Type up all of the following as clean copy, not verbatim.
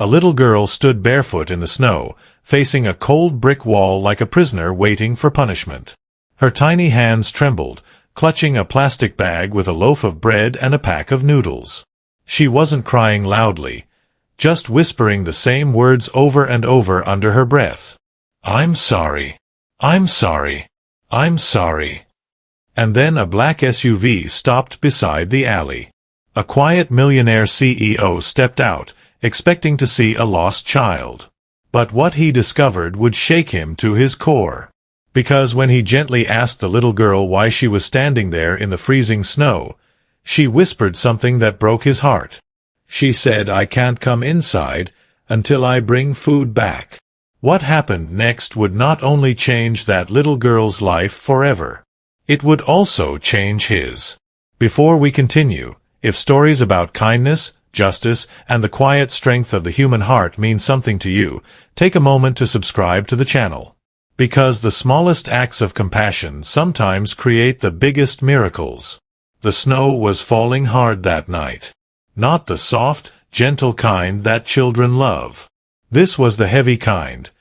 A little girl stood barefoot in the snow, facing a cold brick wall like a prisoner waiting for punishment. Her tiny hands trembled, clutching a plastic bag with a loaf of bread and a pack of noodles. She wasn't crying loudly, just whispering the same words over and over under her breath. "I'm sorry. I'm sorry. I'm sorry." And then a black SUV stopped beside the alley. A quiet Millionaire CEO stepped out, expecting to see a lost child. But what he discovered would shake him to his core. Because when he gently asked the little girl why she was standing there in the freezing snow, she whispered something that broke his heart. She said, "I can't come inside until I bring food back." What happened next would not only change that little girl's life forever. It would also change his. Before we continue, if stories about kindness, justice, and the quiet strength of the human heart mean something to you, take a moment to subscribe to the channel. Because the smallest acts of compassion sometimes create the biggest miracles. The snow was falling hard that night. Not the soft, gentle kind that children love. This was the heavy kind.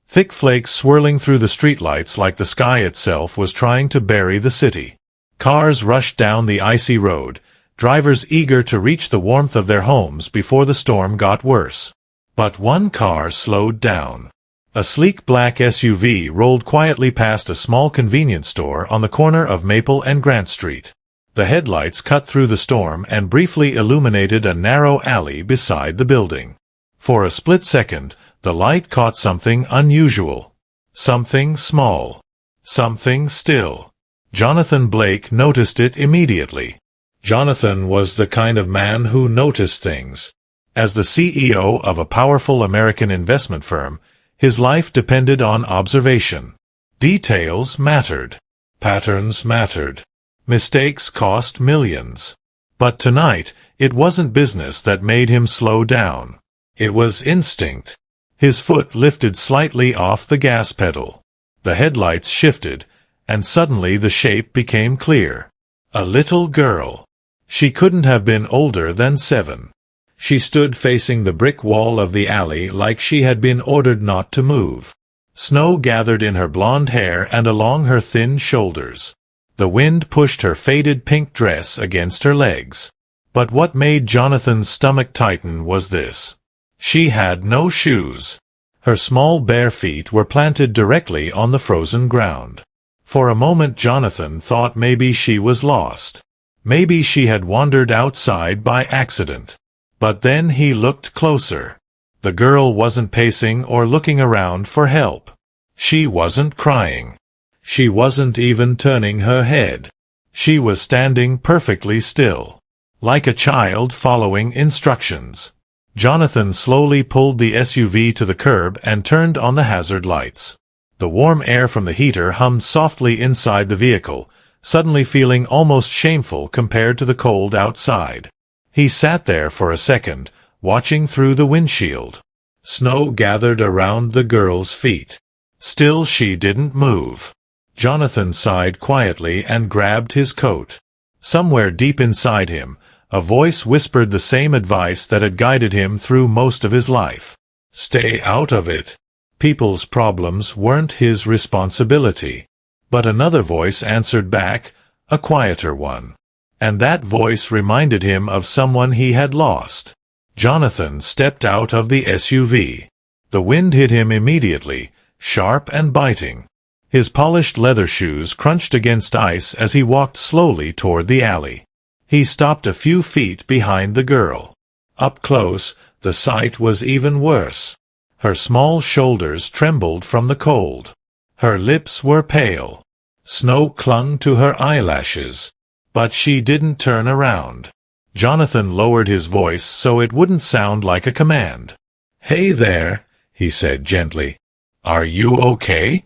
Thick flakes swirling through the streetlights like the sky itself was trying to bury the city. Cars rushed down the icy road, drivers eager to reach the warmth of their homes before the storm got worse. But one car slowed down. A sleek black SUV rolled quietly past a small convenience store on the corner of Maple and Grant Street. The headlights cut through the storm and briefly illuminated a narrow alley beside the building. For a split second, the light caught something unusual. Something small. Something still. Jonathan Blake noticed it immediately. Jonathan was the kind of man who noticed things. As the CEO of a powerful American investment firm, his life depended on observation. Details mattered. Patterns mattered. Mistakes cost millions. But tonight, it wasn't business that made him slow down. It was instinct. His foot lifted slightly off the gas pedal. The headlights shifted, and suddenly the shape became clear. A little girl. She couldn't have been older than 7. She stood facing the brick wall of the alley like she had been ordered not to move. Snow gathered in her blonde hair and along her thin shoulders. The wind pushed her faded pink dress against her legs. But what made Jonathan's stomach tighten was this. She had no shoes. Her small bare feet were planted directly on the frozen ground. For a moment Jonathan thought maybe she was lost. Maybe she had wandered outside by accident. But then he looked closer. The girl wasn't pacing or looking around for help. She wasn't crying. She wasn't even turning her head. She was standing perfectly still. Like a child following instructions. Jonathan slowly pulled the SUV to the curb and turned on the hazard lights. The warm air from the heater hummed softly inside the vehicle, suddenly feeling almost shameful compared to the cold outside. He sat there for a second, watching through the windshield. Snow gathered around the girl's feet. Still she didn't move. Jonathan sighed quietly and grabbed his coat. Somewhere deep inside him, a voice whispered the same advice that had guided him through most of his life. Stay out of it. People's problems weren't his responsibility. But another voice answered back, a quieter one. And that voice reminded him of someone he had lost. Jonathan stepped out of the SUV. The wind hit him immediately, sharp and biting. His polished leather shoes crunched against ice as he walked slowly toward the alley. He stopped a few feet behind the girl. Up close, the sight was even worse. Her small shoulders trembled from the cold. Her lips were pale. Snow clung to her eyelashes. But she didn't turn around. Jonathan lowered his voice so it wouldn't sound like a command. "Hey there," he said gently. "Are you okay?"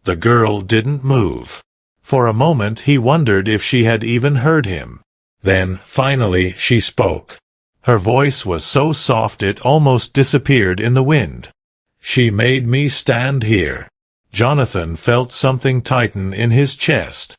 The girl didn't move. For a moment he wondered if she had even heard him. Then, finally, she spoke. Her voice was so soft it almost disappeared in the wind. "She made me stand here." Jonathan felt something tighten in his chest.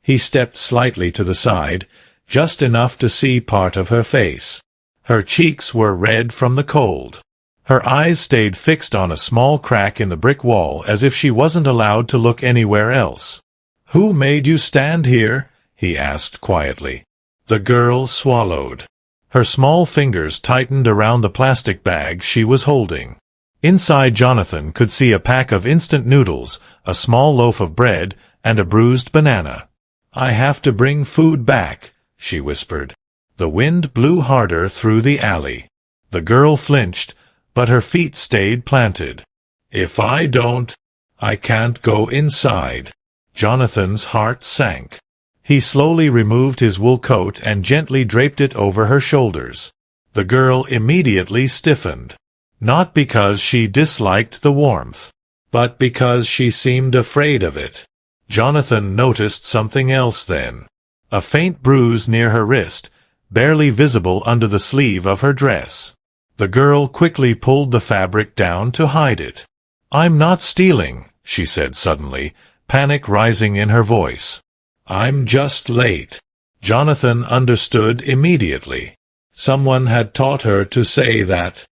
He stepped slightly to the side, just enough to see part of her face. Her cheeks were red from the cold. Her eyes stayed fixed on a small crack in the brick wall as if she wasn't allowed to look anywhere else. "Who made you stand here?" he asked quietly. The girl swallowed. Her small fingers tightened around the plastic bag she was holding. Inside, Jonathan could see a pack of instant noodles, a small loaf of bread, and a bruised banana. "I have to bring food back," she whispered. The wind blew harder through the alley. The girl flinched, but her feet stayed planted. "If I don't, I can't go inside." Jonathan's heart sank. He slowly removed his wool coat and gently draped it over her shoulders. The girl immediately stiffened. Not because she disliked the warmth, but because she seemed afraid of it. Jonathan noticed something else then. A faint bruise near her wrist, barely visible under the sleeve of her dress. The girl quickly pulled the fabric down to hide it. "I'm not stealing," she said suddenly, panic rising in her voice. "I'm just late." Jonathan understood immediately. Someone had taught her to say that.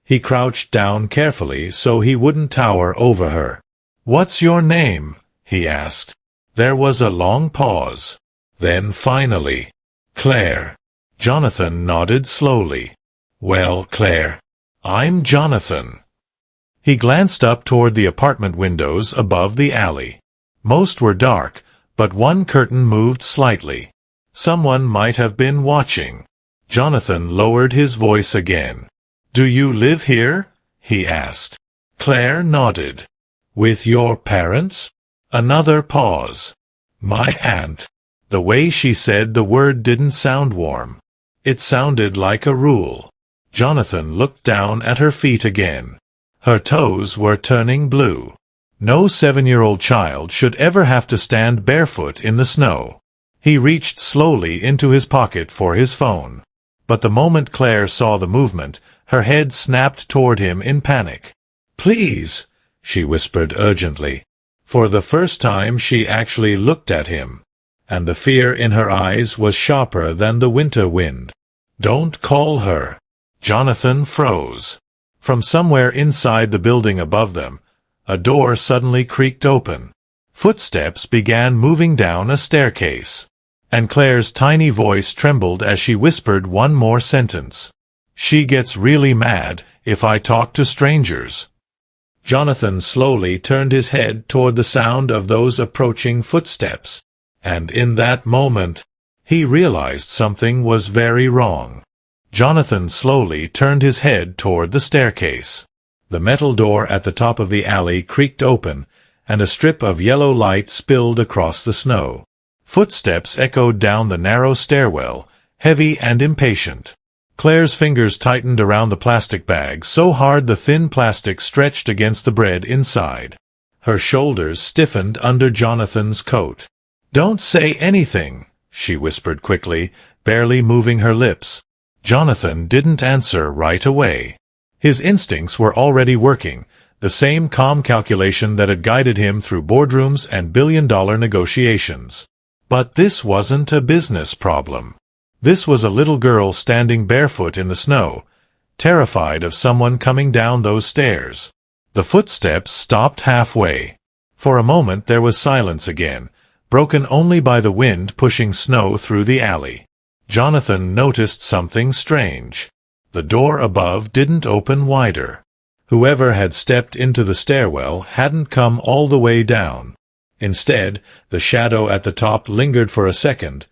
He crouched down carefully so he wouldn't tower over her. "What's your name?" he asked. There was a long pause. Then finally, "Claire." Jonathan nodded slowly. "Well, Claire, I'm Jonathan." He glanced up toward the apartment windows above the alley. Most were dark, but one curtain moved slightly. Someone might have been watching. Jonathan lowered his voice again. "Do you live here?" he asked. Claire nodded. "With your parents?" Another pause. "My aunt." The way she said the word didn't sound warm. It sounded like a rule. Jonathan looked down at her feet again. Her toes were turning blue. No 7-year-old child should ever have to stand barefoot in the snow. He reached slowly into his pocket for his phone. But the moment Claire saw the movement, her head snapped toward him in panic. "Please," she whispered urgently. For the first time she actually looked at him, and the fear in her eyes was sharper than the winter wind. "Don't call her." Jonathan froze. From somewhere inside the building above them, a door suddenly creaked open. Footsteps began moving down a staircase, and Claire's tiny voice trembled as she whispered one more sentence. "She gets really mad if I talk to strangers." Jonathan slowly turned his head toward the sound of those approaching footsteps, and in that moment, he realized something was very wrong. Jonathan slowly turned his head toward the staircase. The metal door at the top of the alley creaked open, and a strip of yellow light spilled across the snow. Footsteps echoed down the narrow stairwell, heavy and impatient. Claire's fingers tightened around the plastic bag so hard the thin plastic stretched against the bread inside. Her shoulders stiffened under Jonathan's coat. "Don't say anything," she whispered quickly, barely moving her lips. Jonathan didn't answer right away. His instincts were already working, the same calm calculation that had guided him through boardrooms and billion-dollar negotiations. But this wasn't a business problem. This was a little girl standing barefoot in the snow, terrified of someone coming down those stairs. The footsteps stopped halfway. For a moment there was silence again, broken only by the wind pushing snow through the alley. Jonathan noticed something strange. The door above didn't open wider. Whoever had stepped into the stairwell hadn't come all the way down. Instead, the shadow at the top lingered for a second.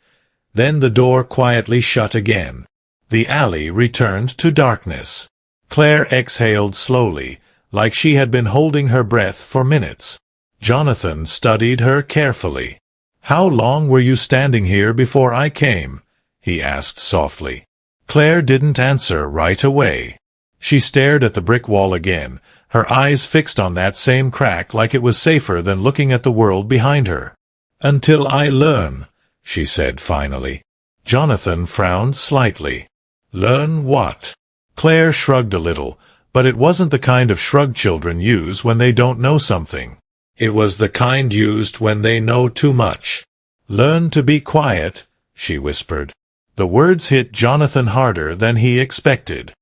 Then the door quietly shut again. The alley returned to darkness. Claire exhaled slowly, like she had been holding her breath for minutes. Jonathan studied her carefully. "How long were you standing here before I came?" he asked softly. Claire didn't answer right away. She stared at the brick wall again, her eyes fixed on that same crack like it was safer than looking at the world behind her. "Until I learn," she said finally. Jonathan frowned slightly. "Learn what?" Claire shrugged a little, but it wasn't the kind of shrug children use when they don't know something. It was the kind used when they know too much. "Learn to be quiet," she whispered. The words hit Jonathan harder than he expected.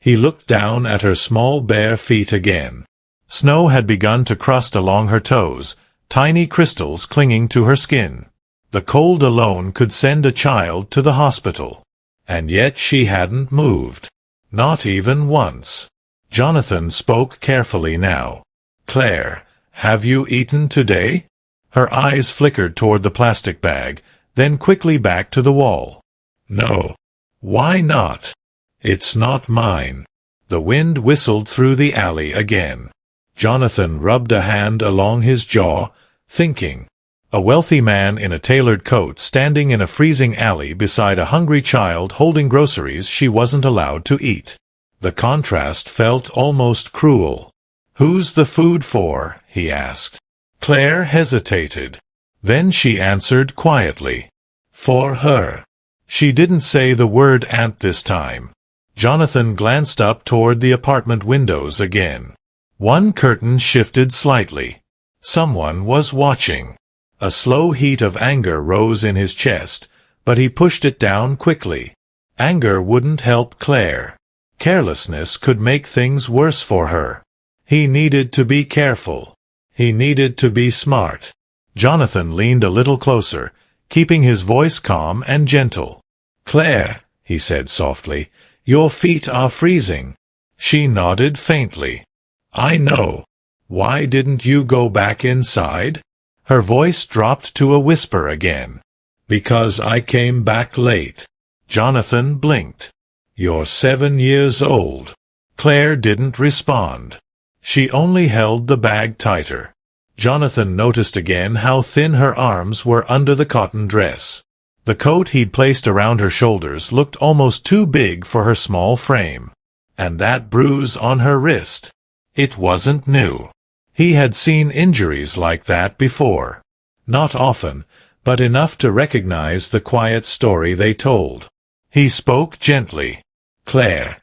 He looked down at her small bare feet again. Snow had begun to crust along her toes, tiny crystals clinging to her skin. The cold alone could send a child to the hospital. And yet she hadn't moved. Not even once. Jonathan spoke carefully now. "Claire, have you eaten today?" Her eyes flickered toward the plastic bag, then quickly back to the wall. "No." "Why not?" "It's not mine." The wind whistled through the alley again. Jonathan rubbed a hand along his jaw, thinking. A wealthy man in a tailored coat standing in a freezing alley beside a hungry child holding groceries she wasn't allowed to eat. The contrast felt almost cruel. "Who's the food for?" he asked. Claire hesitated. Then she answered quietly. "For her." She didn't say the word aunt this time. Jonathan glanced up toward the apartment windows again. One curtain shifted slightly. Someone was watching. A slow heat of anger rose in his chest, but he pushed it down quickly. Anger wouldn't help Claire. Carelessness could make things worse for her. He needed to be careful. He needed to be smart. Jonathan leaned a little closer, keeping his voice calm and gentle. "Claire," he said softly, "your feet are freezing." She nodded faintly. "I know. Why didn't you go back inside?" Her voice dropped to a whisper again. "Because I came back late." Jonathan blinked. "You're 7 years old." Claire didn't respond. She only held the bag tighter. Jonathan noticed again how thin her arms were under the cotton dress. The coat he'd placed around her shoulders looked almost too big for her small frame. And that bruise on her wrist. It wasn't new. He had seen injuries like that before. Not often, but enough to recognize the quiet story they told. He spoke gently. "Claire,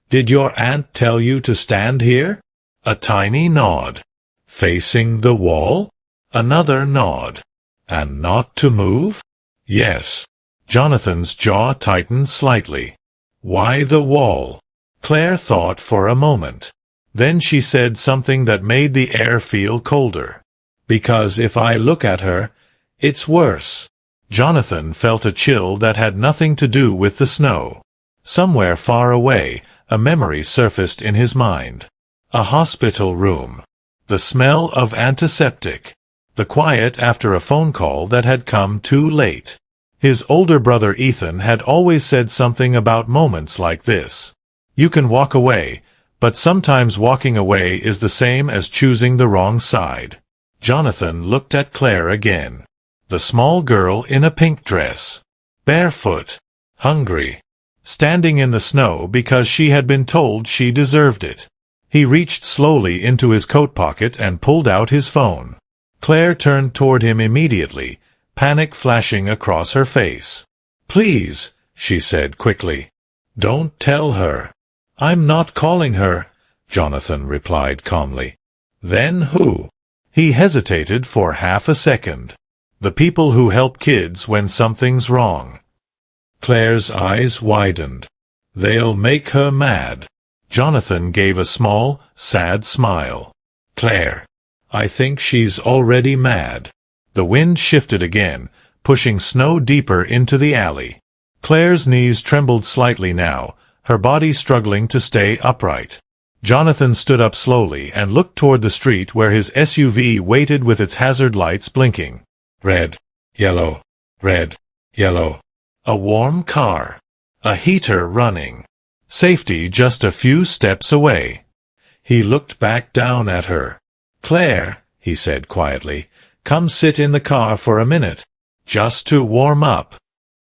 did your aunt tell you to stand here?" A tiny nod. "Facing the wall?" Another nod. "And not to move?" "Yes." Jonathan's jaw tightened slightly. "Why the wall?" Claire thought for a moment. Then she said something that made the air feel colder. "Because if I look at her, it's worse." Jonathan felt a chill that had nothing to do with the snow. Somewhere far away, a memory surfaced in his mind. A hospital room. The smell of antiseptic. The quiet after a phone call that had come too late. His older brother Ethan had always said something about moments like this. You can walk away, but sometimes walking away is the same as choosing the wrong side. Jonathan looked at Claire again. The small girl in a pink dress. Barefoot. Hungry. Standing in the snow because she had been told she deserved it. He reached slowly into his coat pocket and pulled out his phone. Claire turned toward him immediately, panic flashing across her face. "Please," she said quickly. "Don't tell her." "I'm not calling her," Jonathan replied calmly. "Then who?" He hesitated for half a second. "The people who help kids when something's wrong." Claire's eyes widened. "They'll make her mad." Jonathan gave a small, sad smile. "Claire, I think she's already mad." The wind shifted again, pushing snow deeper into the alley. Claire's knees trembled slightly now, her body struggling to stay upright. Jonathan stood up slowly and looked toward the street where his SUV waited with its hazard lights blinking. Red, yellow, red, yellow. A warm car. A heater running. Safety just a few steps away. He looked back down at her. "Claire," he said quietly, "come sit in the car for a minute. Just to warm up."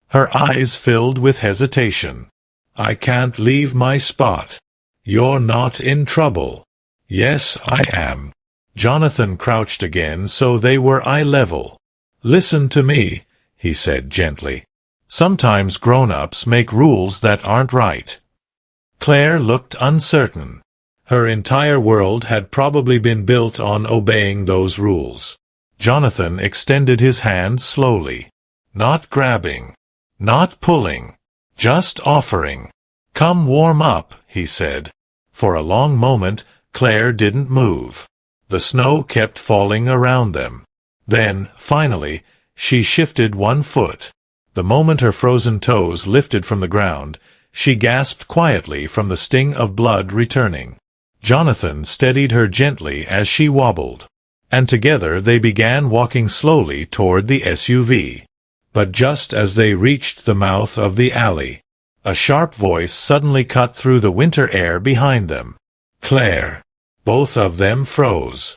Her eyes filled with hesitation. "I can't leave my spot." "You're not in trouble." "Yes, I am." Jonathan crouched again so they were eye level. "Listen to me," he said gently. "Sometimes grown-ups make rules that aren't right." Claire looked uncertain. Her entire world had probably been built on obeying those rules. Jonathan extended his hand slowly. Not grabbing. Not pulling. Just offering. "Come warm up," he said. For a long moment, Claire didn't move. The snow kept falling around them. Then, finally, she shifted one foot. The moment her frozen toes lifted from the ground, she gasped quietly from the sting of blood returning. Jonathan steadied her gently as she wobbled, and together they began walking slowly toward the SUV. But just as they reached the mouth of the alley, a sharp voice suddenly cut through the winter air behind them. "Claire!" Both of them froze.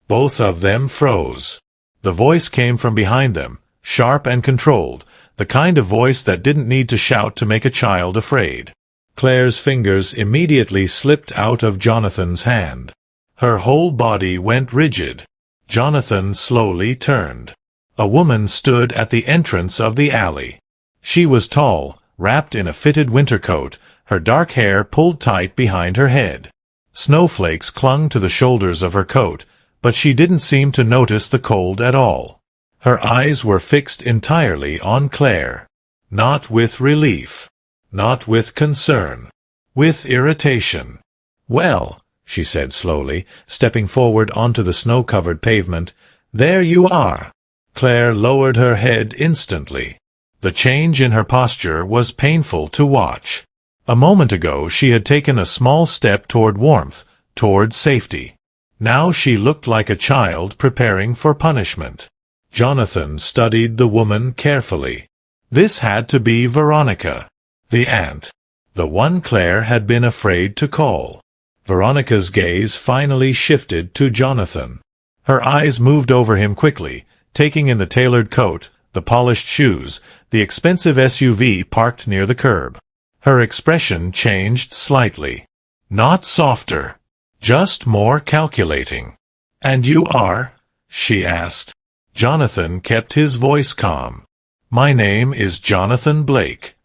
Both of them froze. The voice came from behind them, sharp and controlled, the kind of voice that didn't need to shout to make a child afraid. Claire's fingers immediately slipped out of Jonathan's hand. Her whole body went rigid. Jonathan slowly turned. A woman stood at the entrance of the alley. She was tall, wrapped in a fitted winter coat, her dark hair pulled tight behind her head. Snowflakes clung to the shoulders of her coat, but she didn't seem to notice the cold at all. Her eyes were fixed entirely on Claire. Not with relief. Not with concern. With irritation. "Well," she said slowly, stepping forward onto the snow-covered pavement, "there you are." Claire lowered her head instantly. The change in her posture was painful to watch. A moment ago she had taken a small step toward warmth, toward safety. Now she looked like a child preparing for punishment. Jonathan studied the woman carefully. This had to be Veronica, the aunt, the one Claire had been afraid to call. Veronica's gaze finally shifted to Jonathan. Her eyes moved over him quickly, taking in the tailored coat, the polished shoes, the expensive SUV parked near the curb. Her expression changed slightly. Not softer, just more calculating. "And you are?" she asked. Jonathan kept his voice calm. "My name is Jonathan Blake."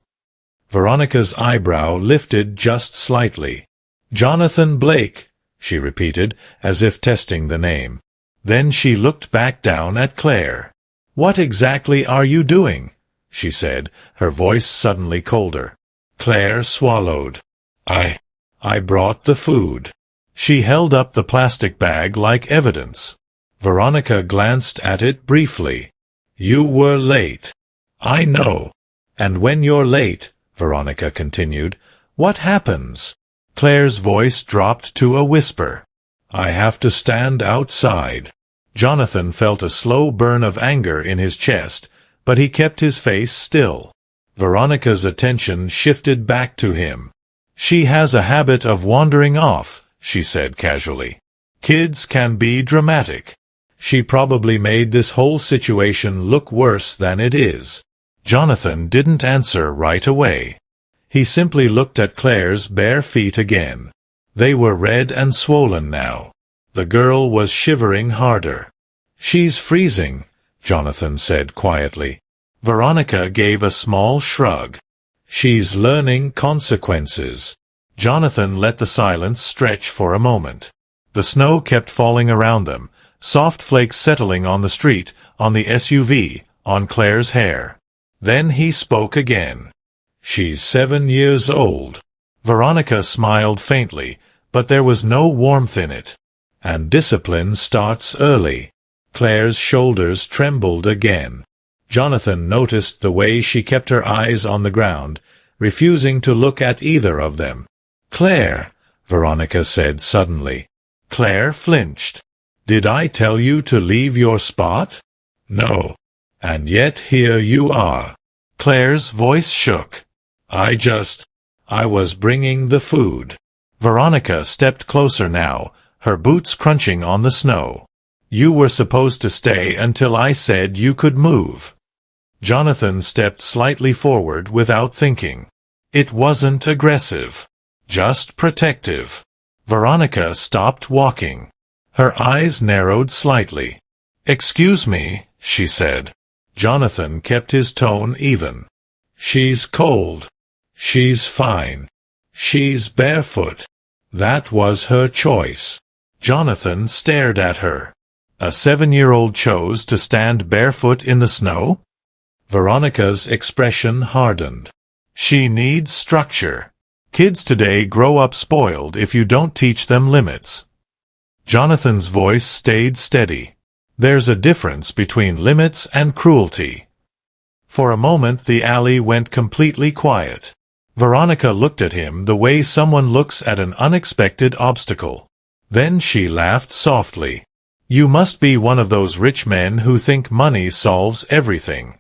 Veronica's eyebrow lifted just slightly. "Jonathan Blake," she repeated, as if testing the name. Then she looked back down at Claire. "What exactly are you doing?" she said, her voice suddenly colder. Claire swallowed. I brought the food." She held up the plastic bag like evidence. Veronica glanced at it briefly. "You were late." "I know." "And when you're late," Veronica continued, "what happens?" Claire's voice dropped to a whisper. "I have to stand outside." Jonathan felt a slow burn of anger in his chest, but he kept his face still. Veronica's attention shifted back to him. "She has a habit of wandering off," she said casually. "Kids can be dramatic. She probably made this whole situation look worse than it is." Jonathan didn't answer right away. He simply looked at Claire's bare feet again. They were red and swollen now. The girl was shivering harder. "She's freezing," Jonathan said quietly. Veronica gave a small shrug. "She's learning consequences." Jonathan let the silence stretch for a moment. The snow kept falling around them, soft flakes settling on the street, on the SUV, on Claire's hair. Then he spoke again. "She's 7 years old." Veronica smiled faintly, but there was no warmth in it. "And discipline starts early." Claire's shoulders trembled again. Jonathan noticed the way she kept her eyes on the ground, refusing to look at either of them. "Claire," Veronica said suddenly. Claire flinched. "Did I tell you to leave your spot?" "No. And yet here you are." Claire's voice shook. I was bringing the food." Veronica stepped closer now, her boots crunching on the snow. "You were supposed to stay until I said you could move." Jonathan stepped slightly forward without thinking. It wasn't aggressive, just protective. Veronica stopped walking. Her eyes narrowed slightly. "Excuse me," she said. Jonathan kept his tone even. "She's cold. She's fine. She's barefoot. That was her choice." Jonathan stared at her. A 7-year-old chose to stand barefoot in the snow? Veronica's expression hardened. "She needs structure." Kids today grow up spoiled if you don't teach them limits. Jonathan's voice stayed steady. There's a difference between limits and cruelty. For a moment the alley went completely quiet. Veronica looked at him the way someone looks at an unexpected obstacle. Then she laughed softly. You must be one of those rich men who think money solves everything.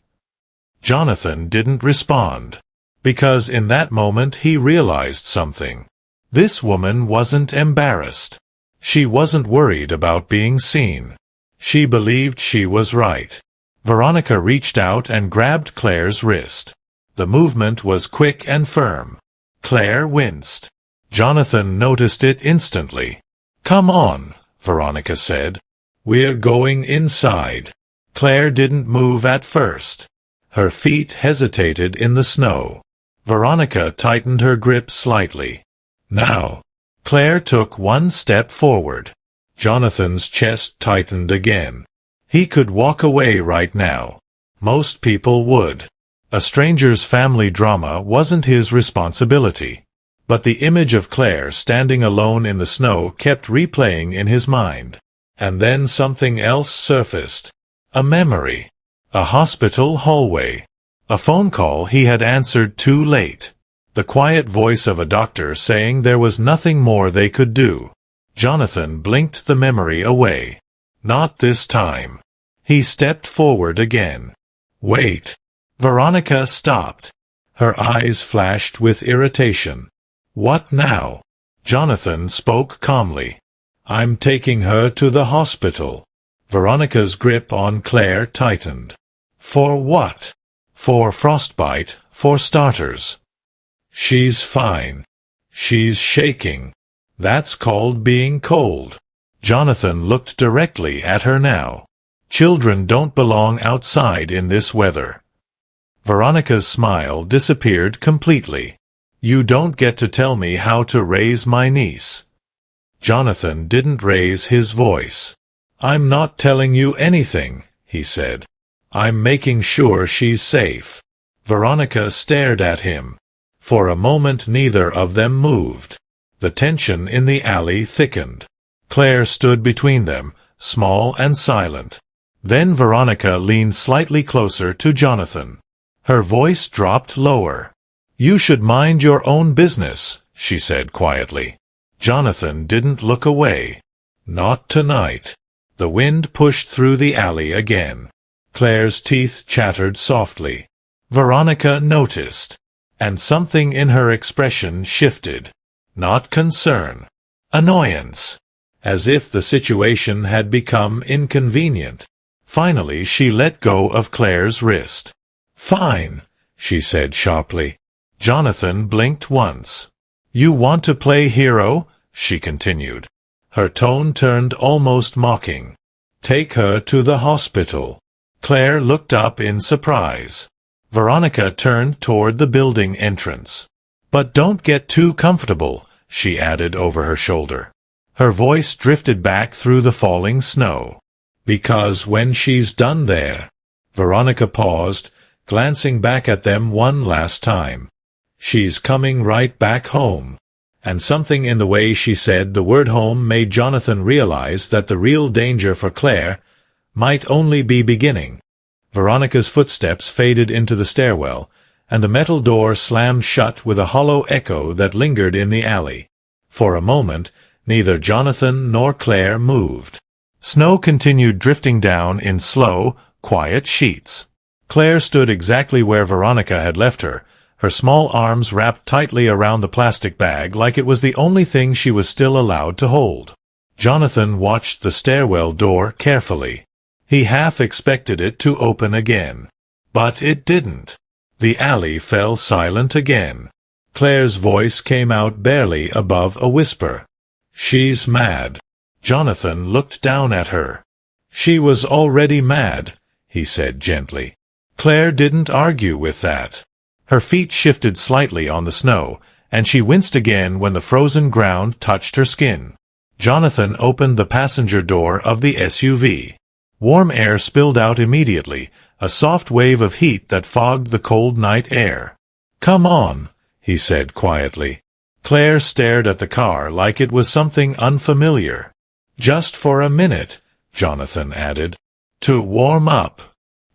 Jonathan didn't respond, because in that moment he realized something. This woman wasn't embarrassed. She wasn't worried about being seen. She believed she was right. Veronica reached out and grabbed Claire's wrist. The movement was quick and firm. Claire winced. Jonathan noticed it instantly. "Come on," Veronica said. "We're going inside." Claire didn't move at first. Her feet hesitated in the snow. Veronica tightened her grip slightly. "Now." Claire took one step forward. Jonathan's chest tightened again. He could walk away right now. Most people would. A stranger's family drama wasn't his responsibility. But the image of Claire standing alone in the snow kept replaying in his mind. And then something else surfaced. A memory. A hospital hallway. A phone call he had answered too late. The quiet voice of a doctor saying there was nothing more they could do. Jonathan blinked the memory away. Not this time. He stepped forward again. "Wait." Veronica stopped. Her eyes flashed with irritation. "What now?" Jonathan spoke calmly. "I'm taking her to the hospital." Veronica's grip on Claire tightened. "For what?" "For frostbite, for starters." "She's fine. She's shaking. That's called being cold." Jonathan looked directly at her now. "Children don't belong outside in this weather." Veronica's smile disappeared completely. "You don't get to tell me how to raise my niece." Jonathan didn't raise his voice. "I'm not telling you anything," he said. "I'm making sure she's safe." Veronica stared at him. For a moment neither of them moved. The tension in the alley thickened. Claire stood between them, small and silent. Then Veronica leaned slightly closer to Jonathan. Her voice dropped lower. "You should mind your own business," she said quietly. Jonathan didn't look away. "Not tonight." The wind pushed through the alley again. Claire's teeth chattered softly. Veronica noticed. And something in her expression shifted. Not concern. Annoyance. As if the situation had become inconvenient. Finally she let go of Claire's wrist. "Fine," she said sharply. Jonathan blinked once. "You want to play hero?" she continued. Her tone turned almost mocking. "Take her to the hospital." Claire looked up in surprise. Veronica turned toward the building entrance. "But don't get too comfortable," she added over her shoulder. Her voice drifted back through the falling snow. "Because when she's done there—" Veronica paused, glancing back at them one last time. "She's coming right back home." And something in the way she said the word home made Jonathan realize that the real danger for Claire might only be beginning. Veronica's footsteps faded into the stairwell, and the metal door slammed shut with a hollow echo that lingered in the alley. For a moment, neither Jonathan nor Claire moved. Snow continued drifting down in slow, quiet sheets. Claire stood exactly where Veronica had left her, her small arms wrapped tightly around the plastic bag like it was the only thing she was still allowed to hold. Jonathan watched the stairwell door carefully. He half expected it to open again. But it didn't. The alley fell silent again. Claire's voice came out barely above a whisper. "She's mad." Jonathan looked down at her. "She was already mad," he said gently. Claire didn't argue with that. Her feet shifted slightly on the snow, and she winced again when the frozen ground touched her skin. Jonathan opened the passenger door of the SUV. Warm air spilled out immediately, a soft wave of heat that fogged the cold night air. "Come on," he said quietly. Claire stared at the car like it was something unfamiliar. "Just for a minute," Jonathan added. "To warm up."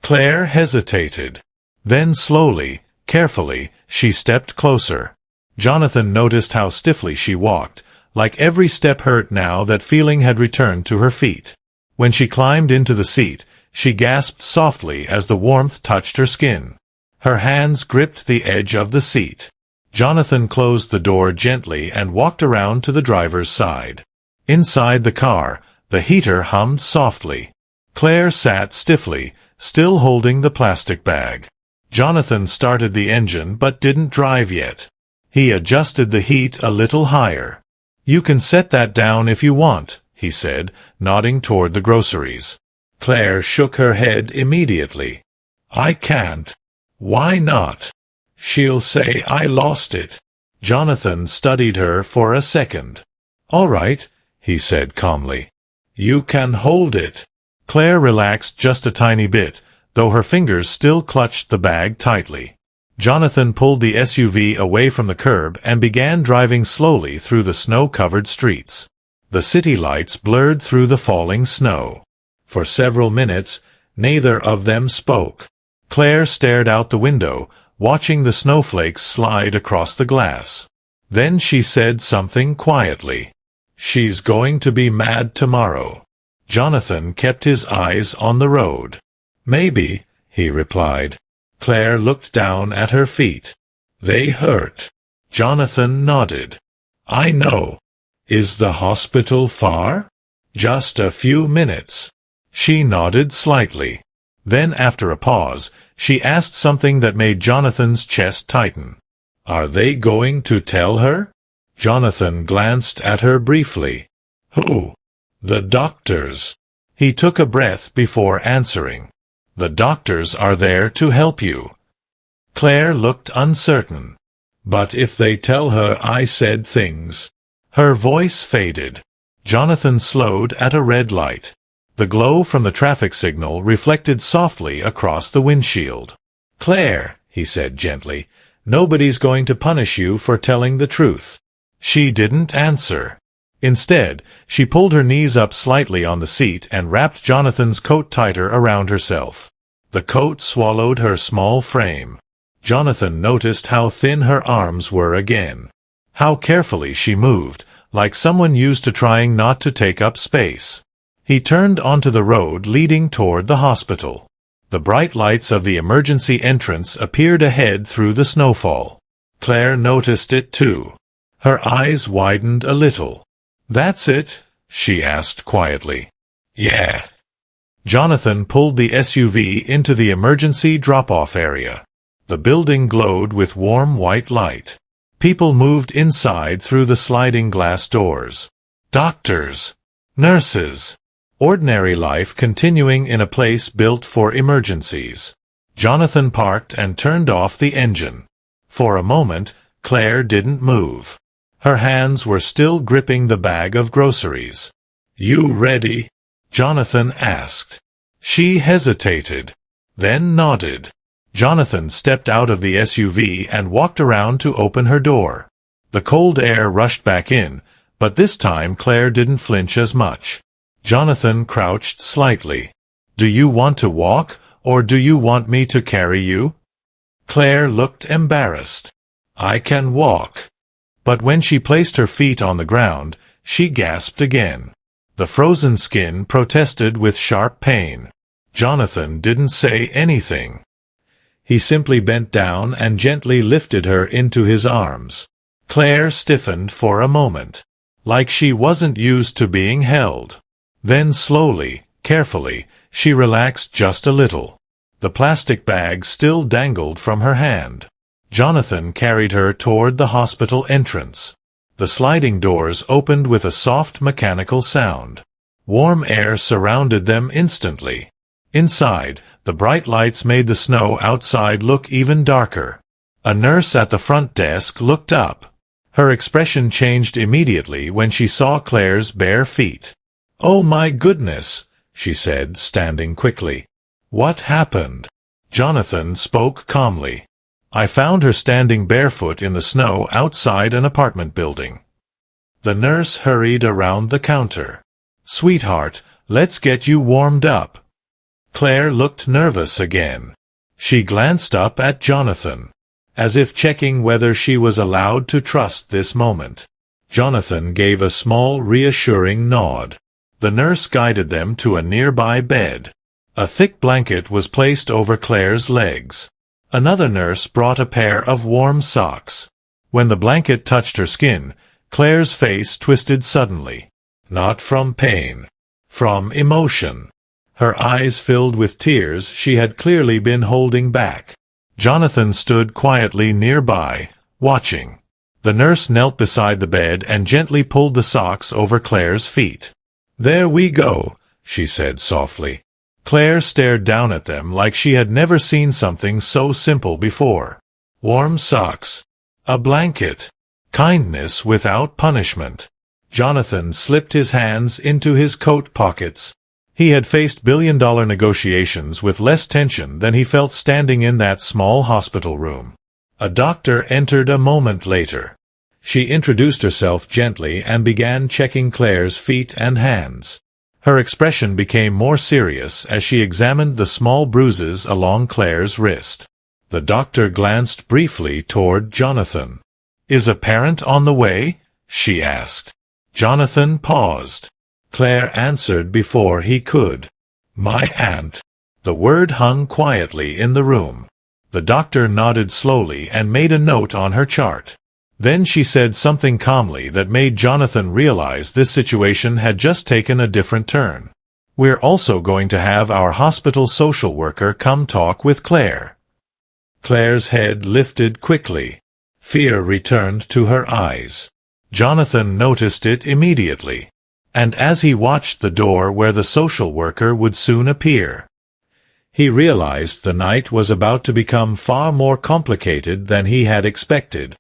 Claire hesitated. Then slowly, carefully, she stepped closer. Jonathan noticed how stiffly she walked, like every step hurt now that feeling had returned to her feet. When she climbed into the seat, she gasped softly as the warmth touched her skin. Her hands gripped the edge of the seat. Jonathan closed the door gently and walked around to the driver's side. Inside the car, the heater hummed softly. Claire sat stiffly, still holding the plastic bag. Jonathan started the engine but didn't drive yet. He adjusted the heat a little higher. "You can set that down if you want," he said, nodding toward the groceries. Claire shook her head immediately. "I can't." "Why not?" "She'll say I lost it." Jonathan studied her for a second. "All right," he said calmly. "You can hold it." Claire relaxed just a tiny bit, though her fingers still clutched the bag tightly. Jonathan pulled the SUV away from the curb and began driving slowly through the snow-covered streets. The city lights blurred through the falling snow. For several minutes, neither of them spoke. Claire stared out the window, watching the snowflakes slide across the glass. Then she said something quietly. "She's going to be mad tomorrow." Jonathan kept his eyes on the road. "Maybe," he replied. Claire looked down at her feet. "They hurt." Jonathan nodded. "I know. Is the hospital far?" "Just a few minutes." She nodded slightly. Then, after a pause, she asked something that made Jonathan's chest tighten. "Are they going to tell her?" Jonathan glanced at her briefly. "Who?" "The doctors." He took a breath before answering. "The doctors are there to help you." Claire looked uncertain. "But if they tell her I said things?" Her voice faded. Jonathan slowed at a red light. The glow from the traffic signal reflected softly across the windshield. "Claire," he said gently, "nobody's going to punish you for telling the truth." She didn't answer. Instead, she pulled her knees up slightly on the seat and wrapped Jonathan's coat tighter around herself. The coat swallowed her small frame. Jonathan noticed how thin her arms were again. How carefully she moved, like someone used to trying not to take up space. He turned onto the road leading toward the hospital. The bright lights of the emergency entrance appeared ahead through the snowfall. Claire noticed it too. Her eyes widened a little. "That's it?" she asked quietly. "Yeah." Jonathan pulled the SUV into the emergency drop-off area. The building glowed with warm white light. People moved inside through the sliding glass doors. Doctors. Nurses. Ordinary life continuing in a place built for emergencies. Jonathan parked and turned off the engine. For a moment, Claire didn't move. Her hands were still gripping the bag of groceries. "You ready?" Jonathan asked. She hesitated, then nodded. Jonathan stepped out of the SUV and walked around to open her door. The cold air rushed back in, but this time Claire didn't flinch as much. Jonathan crouched slightly. "Do you want to walk, or do you want me to carry you?" Claire looked embarrassed. "I can walk." But when she placed her feet on the ground, she gasped again. The frozen skin protested with sharp pain. Jonathan didn't say anything. He simply bent down and gently lifted her into his arms. Claire stiffened for a moment, like she wasn't used to being held. Then slowly, carefully, she relaxed just a little. The plastic bag still dangled from her hand. Jonathan carried her toward the hospital entrance. The sliding doors opened with a soft mechanical sound. Warm air surrounded them instantly. Inside, the bright lights made the snow outside look even darker. A nurse at the front desk looked up. Her expression changed immediately when she saw Claire's bare feet. "Oh my goodness," she said, standing quickly. "What happened?" Jonathan spoke calmly. I found her standing barefoot in the snow outside an apartment building. The nurse hurried around the counter. Sweetheart, let's get you warmed up. Claire looked nervous again. She glanced up at Jonathan, as if checking whether she was allowed to trust this moment. Jonathan gave a small, reassuring nod. The nurse guided them to a nearby bed. A thick blanket was placed over Claire's legs. Another nurse brought a pair of warm socks. When the blanket touched her skin, Claire's face twisted suddenly. Not from pain. From emotion. Her eyes filled with tears she had clearly been holding back. Jonathan stood quietly nearby, watching. The nurse knelt beside the bed and gently pulled the socks over Claire's feet. "There we go," she said softly. Claire stared down at them like she had never seen something so simple before. Warm socks. A blanket. Kindness without punishment. Jonathan slipped his hands into his coat pockets. He had faced billion-dollar negotiations with less tension than he felt standing in that small hospital room. A doctor entered a moment later. She introduced herself gently and began checking Claire's feet and hands. Her expression became more serious as she examined the small bruises along Claire's wrist. The doctor glanced briefly toward Jonathan. "Is a parent on the way?" she asked. Jonathan paused. Claire answered before he could. "My aunt." The word hung quietly in the room. The doctor nodded slowly and made a note on her chart. Then she said something calmly that made Jonathan realize this situation had just taken a different turn. "We're also going to have our hospital social worker come talk with Claire." Claire's head lifted quickly. Fear returned to her eyes. Jonathan noticed it immediately. And as he watched the door where the social worker would soon appear, he realized the night was about to become far more complicated than he had expected.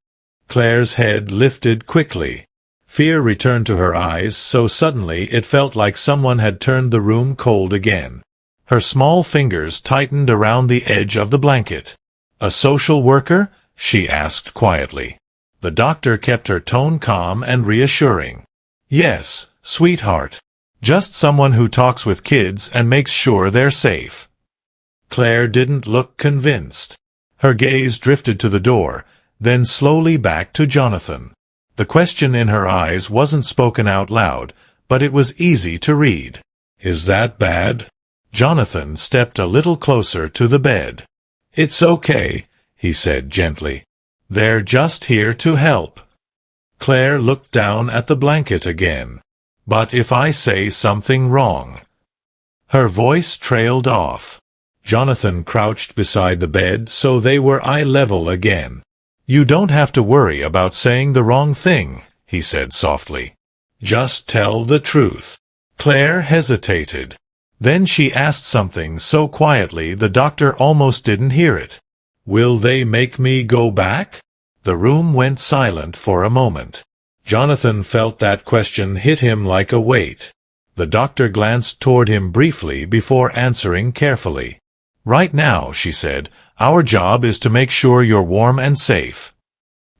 Claire's head lifted quickly. Fear returned to her eyes so suddenly it felt like someone had turned the room cold again. Her small fingers tightened around the edge of the blanket. "A social worker?" she asked quietly. The doctor kept her tone calm and reassuring. "Yes, sweetheart. Just someone who talks with kids and makes sure they're safe." Claire didn't look convinced. Her gaze drifted to the door, then slowly back to Jonathan. The question in her eyes wasn't spoken out loud, but it was easy to read. "Is that bad?" Jonathan stepped a little closer to the bed. "It's okay," he said gently. "They're just here to help." Claire looked down at the blanket again. "But if I say something wrong?" Her voice trailed off. Jonathan crouched beside the bed so they were eye level again. "You don't have to worry about saying the wrong thing," he said softly. "Just tell the truth." Claire hesitated. Then she asked something so quietly the doctor almost didn't hear it. "Will they make me go back?" The room went silent for a moment. Jonathan felt that question hit him like a weight. The doctor glanced toward him briefly before answering carefully. "Right now," she said, "our job is to make sure you're warm and safe."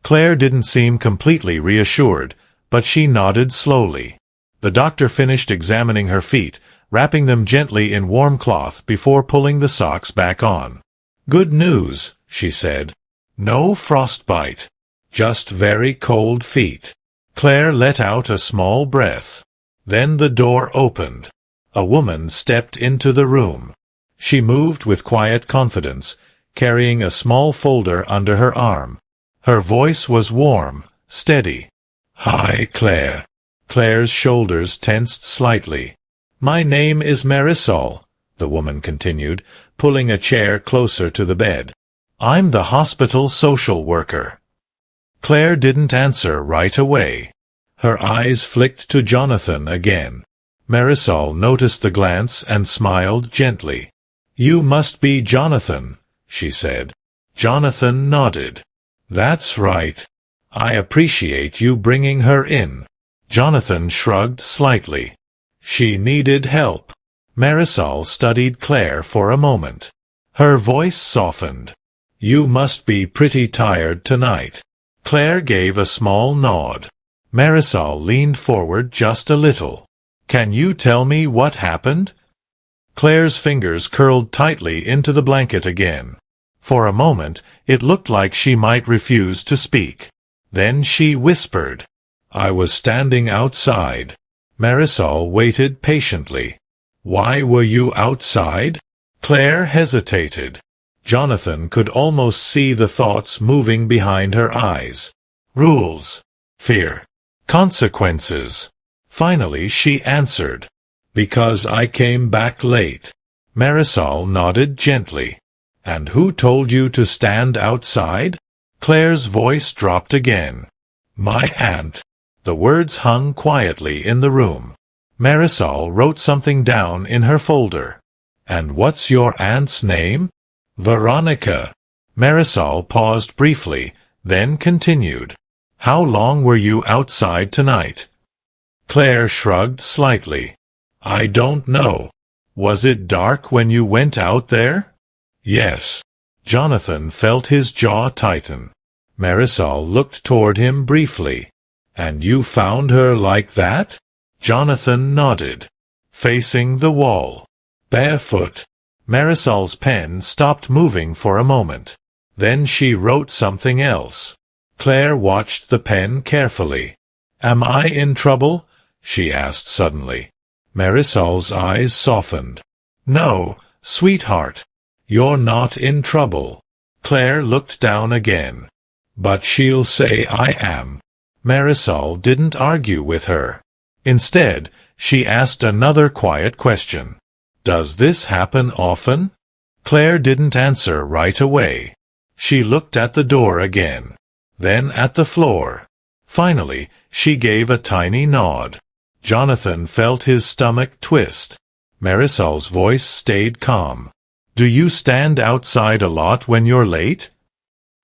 Claire didn't seem completely reassured, but she nodded slowly. The doctor finished examining her feet, wrapping them gently in warm cloth before pulling the socks back on. "Good news," she said. "No frostbite. Just very cold feet." Claire let out a small breath. Then the door opened. A woman stepped into the room. She moved with quiet confidence, carrying a small folder under her arm. Her voice was warm, steady. "Hi, Claire." Claire's shoulders tensed slightly. "My name is Marisol," the woman continued, pulling a chair closer to the bed. "I'm the hospital social worker." Claire didn't answer right away. Her eyes flicked to Jonathan again. Marisol noticed the glance and smiled gently. "You must be Jonathan," she said. Jonathan nodded. "That's right. I appreciate you bringing her in." Jonathan shrugged slightly. She needed help. Marisol studied Claire for a moment. Her voice softened. You must be pretty tired tonight. Claire gave a small nod. Marisol leaned forward just a little. Can you tell me what happened? Claire's fingers curled tightly into the blanket again. For a moment, it looked like she might refuse to speak. Then she whispered, I was standing outside. Marisol waited patiently. Why were you outside? Claire hesitated. Jonathan could almost see the thoughts moving behind her eyes. Rules. Fear. Consequences. Finally she answered. Because I came back late. Marisol nodded gently. And who told you to stand outside? Claire's voice dropped again. My aunt. The words hung quietly in the room. Marisol wrote something down in her folder. And what's your aunt's name? Veronica. Marisol paused briefly, then continued. How long were you outside tonight? Claire shrugged slightly. I don't know. Was it dark when you went out there? Yes. Jonathan felt his jaw tighten. Marisol looked toward him briefly. And you found her like that? Jonathan nodded. Facing the wall. Barefoot. Marisol's pen stopped moving for a moment. Then she wrote something else. Claire watched the pen carefully. Am I in trouble? She asked suddenly. Marisol's eyes softened. No, sweetheart. You're not in trouble. Claire looked down again. But she'll say I am. Marisol didn't argue with her. Instead, she asked another quiet question. Does this happen often? Claire didn't answer right away. She looked at the door again, then at the floor. Finally, she gave a tiny nod. Jonathan felt his stomach twist. Marisol's voice stayed calm. Do you stand outside a lot when you're late?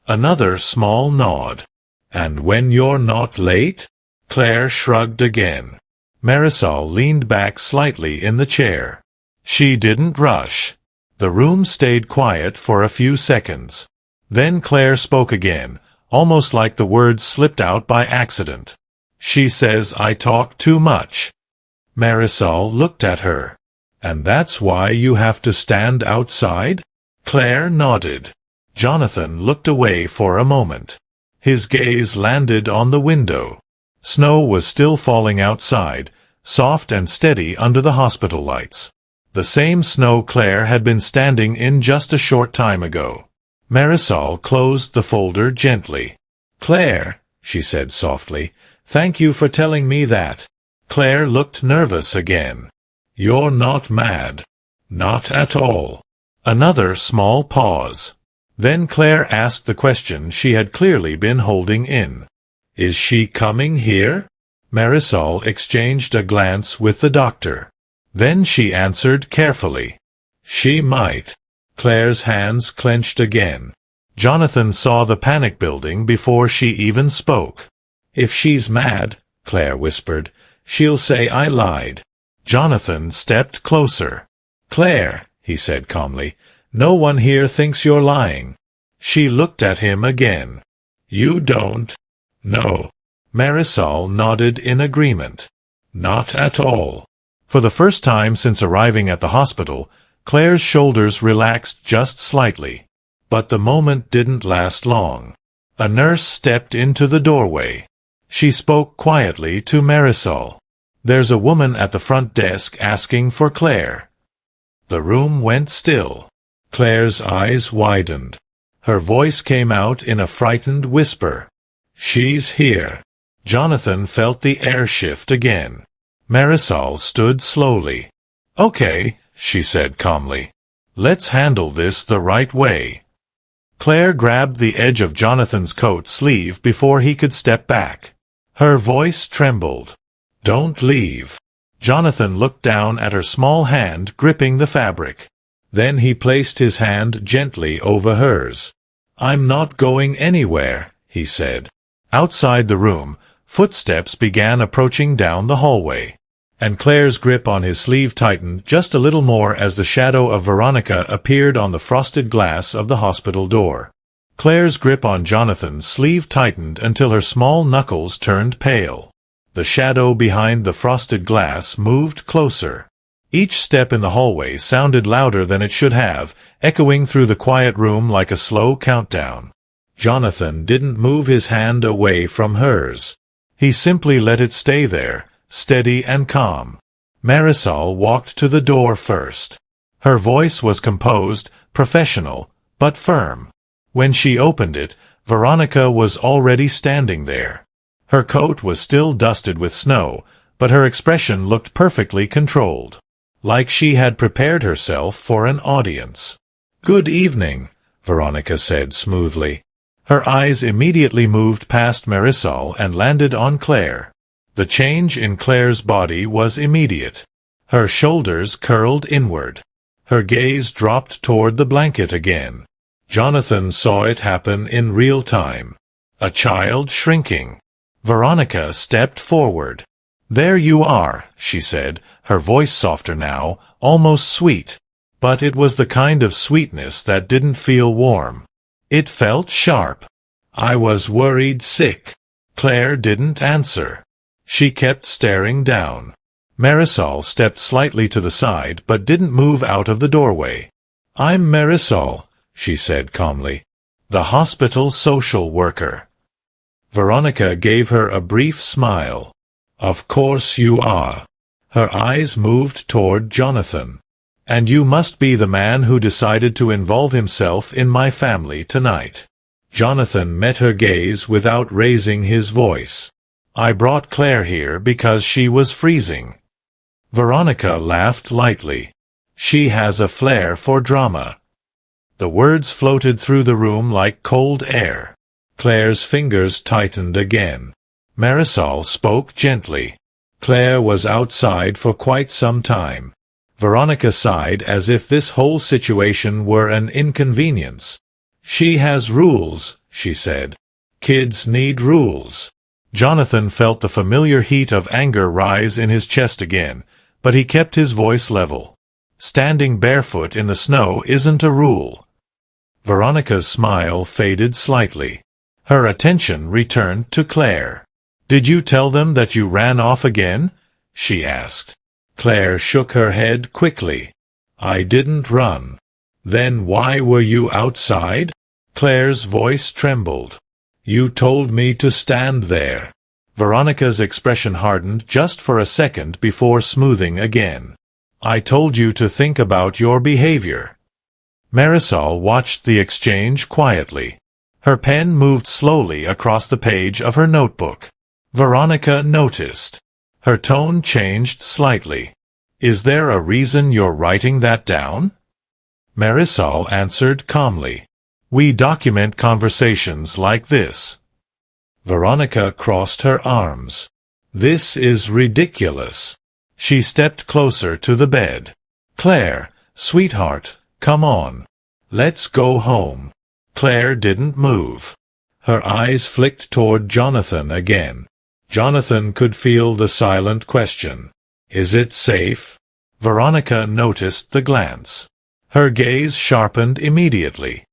Another small nod. And when you're not late? Claire shrugged again. Marisol leaned back slightly in the chair. She didn't rush. The room stayed quiet for a few seconds. Then Claire spoke again, almost like the words slipped out by accident. She says I talk too much. Marisol looked at her. And that's why you have to stand outside? Claire nodded. Jonathan looked away for a moment. His gaze landed on the window. Snow was still falling outside, soft and steady under the hospital lights. The same snow Claire had been standing in just a short time ago. Marisol closed the folder gently. Claire, she said softly, thank you for telling me that. Claire looked nervous again. You're not mad. Not at all. Another small pause. Then Claire asked the question she had clearly been holding in. Is she coming here? Marisol exchanged a glance with the doctor. Then she answered carefully. She might. Claire's hands clenched again. Jonathan saw the panic building before she even spoke. If she's mad, Claire whispered, she'll say I lied. Jonathan stepped closer. Claire, he said calmly, no one here thinks you're lying. She looked at him again. You don't? No. Marisol nodded in agreement. Not at all. For the first time since arriving at the hospital, Claire's shoulders relaxed just slightly. But the moment didn't last long. A nurse stepped into the doorway. She spoke quietly to Marisol. There's a woman at the front desk asking for Claire. The room went still. Claire's eyes widened. Her voice came out in a frightened whisper. She's here. Jonathan felt the air shift again. Marisol stood slowly. Okay, she said calmly. Let's handle this the right way. Claire grabbed the edge of Jonathan's coat sleeve before he could step back. Her voice trembled. Don't leave. Jonathan looked down at her small hand gripping the fabric. Then he placed his hand gently over hers. I'm not going anywhere, he said. Outside the room, footsteps began approaching down the hallway. And Claire's grip on his sleeve tightened just a little more as the shadow of Veronica appeared on the frosted glass of the hospital door. Claire's grip on Jonathan's sleeve tightened until her small knuckles turned pale. The shadow behind the frosted glass moved closer. Each step in the hallway sounded louder than it should have, echoing through the quiet room like a slow countdown. Jonathan didn't move his hand away from hers. He simply let it stay there, steady and calm. Marisol walked to the door first. Her voice was composed, professional, but firm. When she opened it, Veronica was already standing there. Her coat was still dusted with snow, but her expression looked perfectly controlled, like she had prepared herself for an audience. "Good evening," Veronica said smoothly. Her eyes immediately moved past Marisol and landed on Claire. The change in Claire's body was immediate. Her shoulders curled inward. Her gaze dropped toward the blanket again. Jonathan saw it happen in real time. A child shrinking. Veronica stepped forward. "There you are," she said, her voice softer now, almost sweet. But it was the kind of sweetness that didn't feel warm. It felt sharp. "I was worried sick." Claire didn't answer. She kept staring down. Marisol stepped slightly to the side but didn't move out of the doorway. "I'm Marisol," she said calmly. "The hospital social worker." Veronica gave her a brief smile. "Of course you are." Her eyes moved toward Jonathan. "And you must be the man who decided to involve himself in my family tonight." Jonathan met her gaze without raising his voice. "I brought Claire here because she was freezing." Veronica laughed lightly. "She has a flair for drama." The words floated through the room like cold air. Claire's fingers tightened again. Marisol spoke gently. Claire was outside for quite some time. Veronica sighed as if this whole situation were an inconvenience. "She has rules," she said. "Kids need rules." Jonathan felt the familiar heat of anger rise in his chest again, but he kept his voice level. "Standing barefoot in the snow isn't a rule." Veronica's smile faded slightly. Her attention returned to Claire. "Did you tell them that you ran off again?" she asked. Claire shook her head quickly. "I didn't run." "Then why were you outside?" Claire's voice trembled. "You told me to stand there." Veronica's expression hardened just for a second before smoothing again. "I told you to think about your behavior." Marisol watched the exchange quietly. Her pen moved slowly across the page of her notebook. Veronica noticed. Her tone changed slightly. "Is there a reason you're writing that down?" Marisol answered calmly. "We document conversations like this." Veronica crossed her arms. "This is ridiculous." She stepped closer to the bed. "Claire, sweetheart, come on. Let's go home." Claire didn't move. Her eyes flicked toward Jonathan again. Jonathan could feel the silent question. "Is it safe?" Veronica noticed the glance. Her gaze sharpened immediately.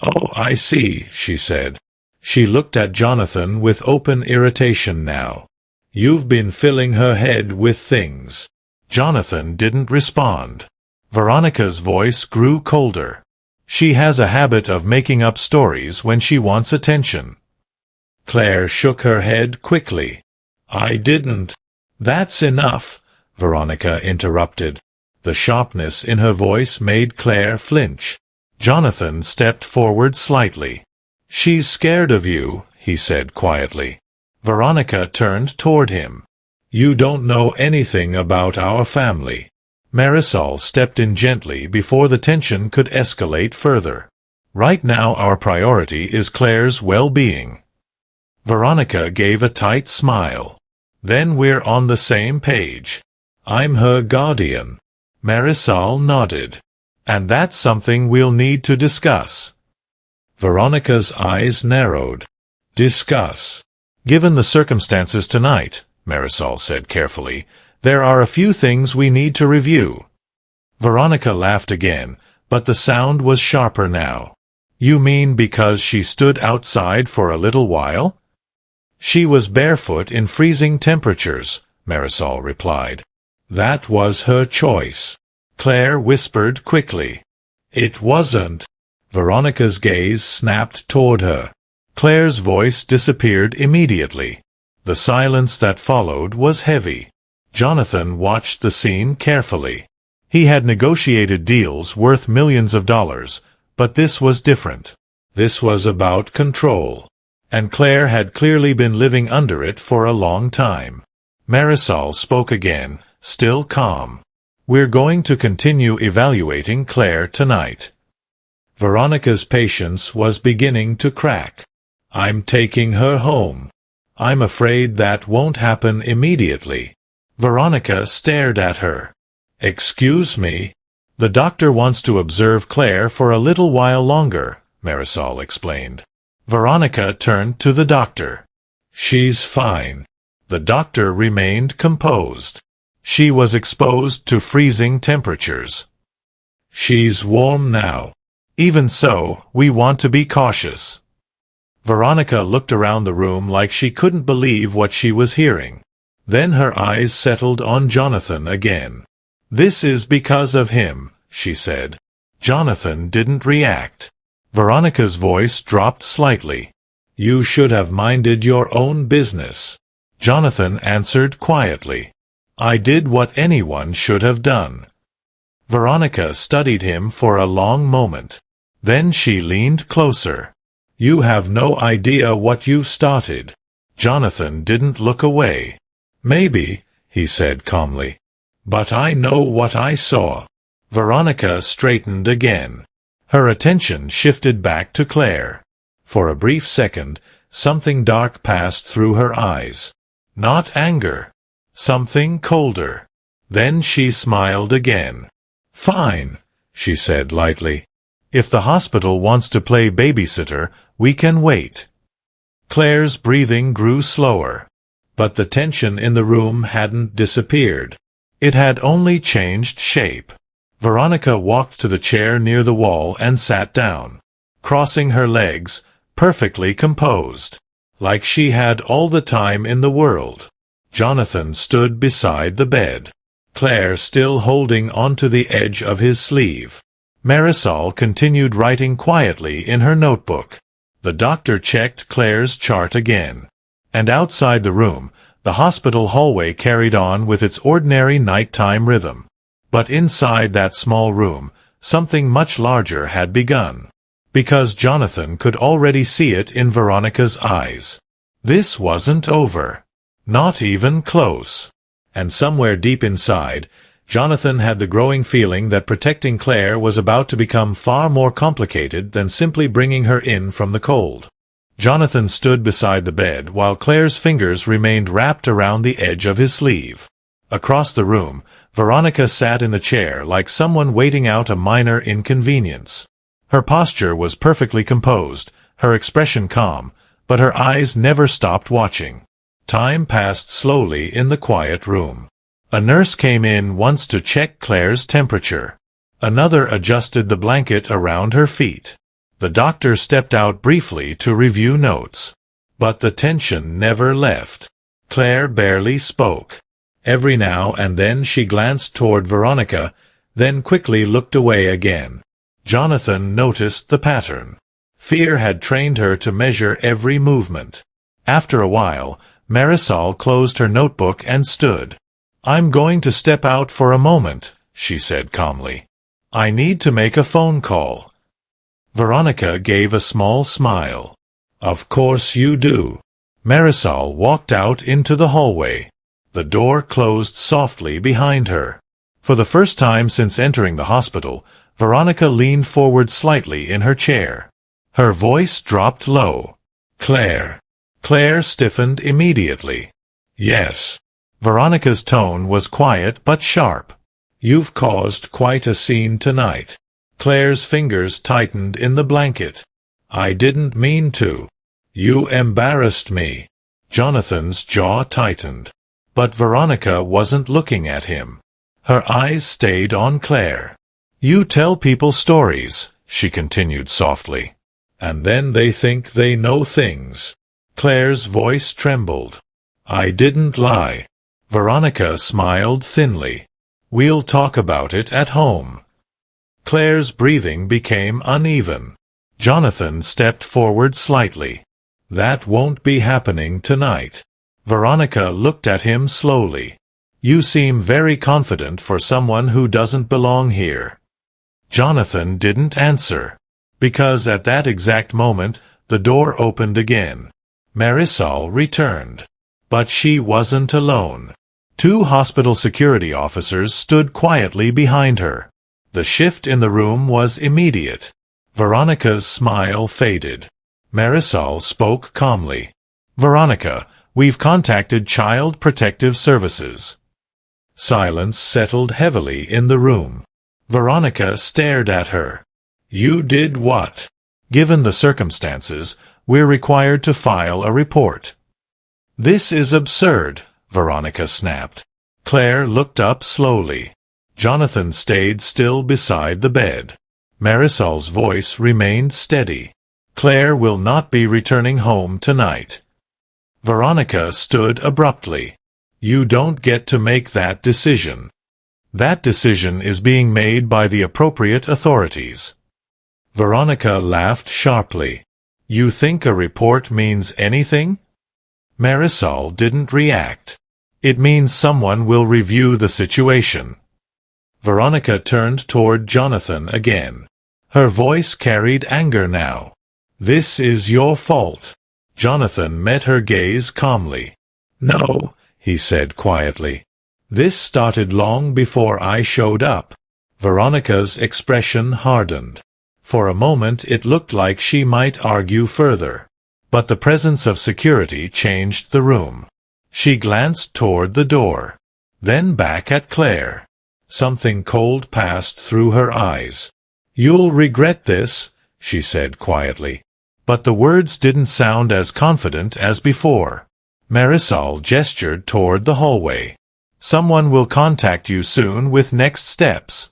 "Oh, I see," she said. She looked at Jonathan with open irritation now. "You've been filling her head with things." Jonathan didn't respond. Veronica's voice grew colder. "She has a habit of making up stories when she wants attention." Claire shook her head quickly. "I didn't." "That's enough," Veronica interrupted. The sharpness in her voice made Claire flinch. Jonathan stepped forward slightly. "She's scared of you," he said quietly. Veronica turned toward him. "You don't know anything about our family." Marisol stepped in gently before the tension could escalate further. "Right now our priority is Claire's well-being." Veronica gave a tight smile. "Then we're on the same page. I'm her guardian." Marisol nodded. "And that's something we'll need to discuss." Veronica's eyes narrowed. "Discuss." "Given the circumstances tonight," Marisol said carefully, "there are a few things we need to review." Veronica laughed again, but the sound was sharper now. You mean because she stood outside for a little while? She was barefoot in freezing temperatures, Marisol replied. That was her choice. Claire whispered quickly. It wasn't. Veronica's gaze snapped toward her. Claire's voice disappeared immediately. The silence that followed was heavy. Jonathan watched the scene carefully. He had negotiated deals worth millions of dollars, but this was different. This was about control. And Claire had clearly been living under it for a long time. Marisol spoke again, still calm. We're going to continue evaluating Claire tonight. Veronica's patience was beginning to crack. I'm taking her home. I'm afraid that won't happen immediately. Veronica stared at her. Excuse me? The doctor wants to observe Claire for a little while longer, Marisol explained. Veronica turned to the doctor. She's fine. The doctor remained composed. She was exposed to freezing temperatures. She's warm now. Even so, we want to be cautious. Veronica looked around the room like she couldn't believe what she was hearing. Then her eyes settled on Jonathan again. This is because of him, she said. Jonathan didn't react. Veronica's voice dropped slightly. You should have minded your own business. Jonathan answered quietly. I did what anyone should have done. Veronica studied him for a long moment. Then she leaned closer. You have no idea what you've started. Jonathan didn't look away. Maybe, he said calmly. But I know what I saw. Veronica straightened again. Her attention shifted back to Claire. For a brief second, something dark passed through her eyes. Not anger. Something colder. Then she smiled again. Fine, she said lightly. If the hospital wants to play babysitter, we can wait. Claire's breathing grew slower. But the tension in the room hadn't disappeared. It had only changed shape. Veronica walked to the chair near the wall and sat down, crossing her legs, perfectly composed, like she had all the time in the world. Jonathan stood beside the bed, Claire still holding onto the edge of his sleeve. Marisol continued writing quietly in her notebook. The doctor checked Claire's chart again. And outside the room, the hospital hallway carried on with its ordinary nighttime rhythm. But inside that small room, something much larger had begun. Because Jonathan could already see it in Veronica's eyes. This wasn't over. Not even close. And somewhere deep inside, Jonathan had the growing feeling that protecting Claire was about to become far more complicated than simply bringing her in from the cold. Jonathan stood beside the bed while Claire's fingers remained wrapped around the edge of his sleeve. Across the room, Veronica sat in the chair like someone waiting out a minor inconvenience. Her posture was perfectly composed, her expression calm, but her eyes never stopped watching. Time passed slowly in the quiet room. A nurse came in once to check Claire's temperature. Another adjusted the blanket around her feet. The doctor stepped out briefly to review notes. But the tension never left. Claire barely spoke. Every now and then she glanced toward Veronica, then quickly looked away again. Jonathan noticed the pattern. Fear had trained her to measure every movement. After a while, Marisol closed her notebook and stood. I'm going to step out for a moment, she said calmly. I need to make a phone call. Veronica gave a small smile. Of course you do. Marisol walked out into the hallway. The door closed softly behind her. For the first time since entering the hospital, Veronica leaned forward slightly in her chair. Her voice dropped low. Claire. Claire stiffened immediately. Yes. Veronica's tone was quiet but sharp. You've caused quite a scene tonight. Claire's fingers tightened in the blanket. I didn't mean to. You embarrassed me. Jonathan's jaw tightened. But Veronica wasn't looking at him. Her eyes stayed on Claire. You tell people stories, she continued softly. And then they think they know things. Claire's voice trembled. I didn't lie. Veronica smiled thinly. We'll talk about it at home. Claire's breathing became uneven. Jonathan stepped forward slightly. That won't be happening tonight. Veronica looked at him slowly. You seem very confident for someone who doesn't belong here. Jonathan didn't answer, because at that exact moment the door opened again. Marisol returned. But she wasn't alone. 2 hospital security officers stood quietly behind her. The shift in the room was immediate. Veronica's smile faded. Marisol spoke calmly. Veronica, we've contacted Child Protective Services. Silence settled heavily in the room. Veronica stared at her. You did what? Given the circumstances, we're required to file a report. This is absurd, Veronica snapped. Claire looked up slowly. Jonathan stayed still beside the bed. Marisol's voice remained steady. Claire will not be returning home tonight. Veronica stood abruptly. You don't get to make that decision. That decision is being made by the appropriate authorities. Veronica laughed sharply. You think a report means anything? Marisol didn't react. It means someone will review the situation. Veronica turned toward Jonathan again. Her voice carried anger now. This is your fault. Jonathan met her gaze calmly. No, he said quietly. This started long before I showed up. Veronica's expression hardened. For a moment it looked like she might argue further. But the presence of security changed the room. She glanced toward the door. Then back at Claire. Something cold passed through her eyes. You'll regret this, she said quietly. But the words didn't sound as confident as before. Marisol gestured toward the hallway. Someone will contact you soon with next steps.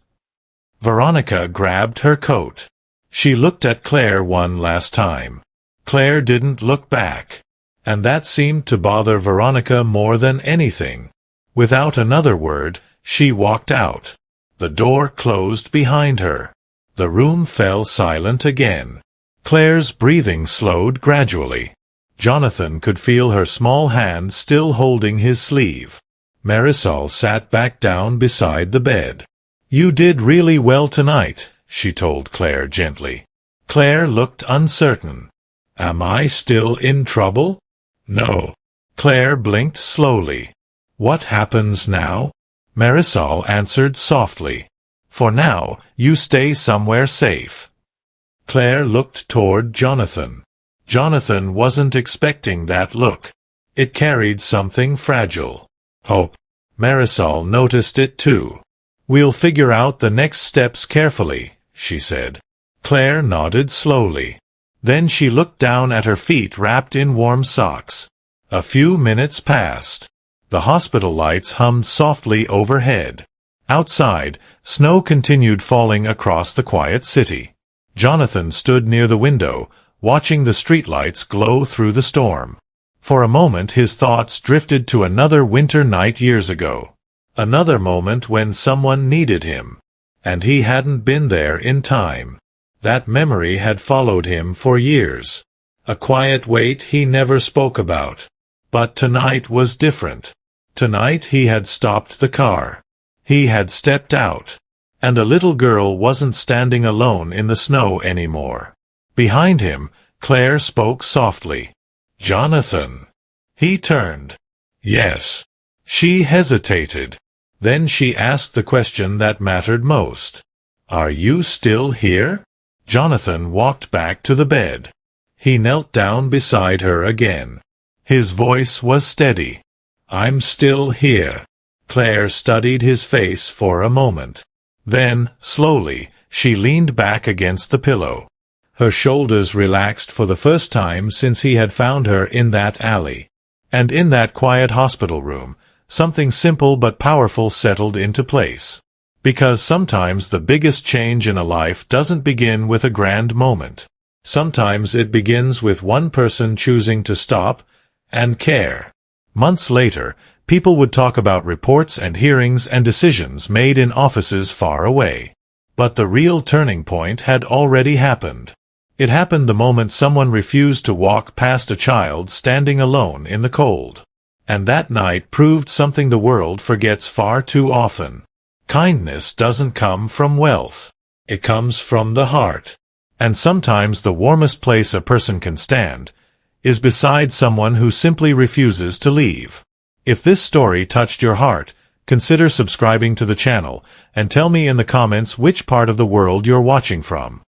Veronica grabbed her coat. She looked at Claire one last time. Claire didn't look back. And that seemed to bother Veronica more than anything. Without another word, she walked out. The door closed behind her. The room fell silent again. Claire's breathing slowed gradually. Jonathan could feel her small hand still holding his sleeve. Marisol sat back down beside the bed. You did really well tonight, she told Claire gently. Claire looked uncertain. Am I still in trouble? No. Claire blinked slowly. What happens now? Marisol answered softly. For now, you stay somewhere safe. Claire looked toward Jonathan. Jonathan wasn't expecting that look. It carried something fragile. Hope. Marisol noticed it too. We'll figure out the next steps carefully, she said. Claire nodded slowly. Then she looked down at her feet wrapped in warm socks. A few minutes passed. The hospital lights hummed softly overhead. Outside, snow continued falling across the quiet city. Jonathan stood near the window, watching the streetlights glow through the storm. For a moment his thoughts drifted to another winter night years ago. Another moment when someone needed him. And he hadn't been there in time. That memory had followed him for years. A quiet weight he never spoke about. But tonight was different. Tonight he had stopped the car. He had stepped out. And a little girl wasn't standing alone in the snow anymore. Behind him, Claire spoke softly. Jonathan. He turned. Yes. She hesitated. Then she asked the question that mattered most. Are you still here? Jonathan walked back to the bed. He knelt down beside her again. His voice was steady. I'm still here. Claire studied his face for a moment. Then, slowly, she leaned back against the pillow. Her shoulders relaxed for the first time since he had found her in that alley. And in that quiet hospital room, something simple but powerful settled into place. Because sometimes the biggest change in a life doesn't begin with a grand moment. Sometimes it begins with one person choosing to stop and care. Months later, people would talk about reports and hearings and decisions made in offices far away. But the real turning point had already happened. It happened the moment someone refused to walk past a child standing alone in the cold. And that night proved something the world forgets far too often. Kindness doesn't come from wealth. It comes from the heart. And sometimes the warmest place a person can stand is beside someone who simply refuses to leave. If this story touched your heart, consider subscribing to the channel and tell me in the comments which part of the world you're watching from.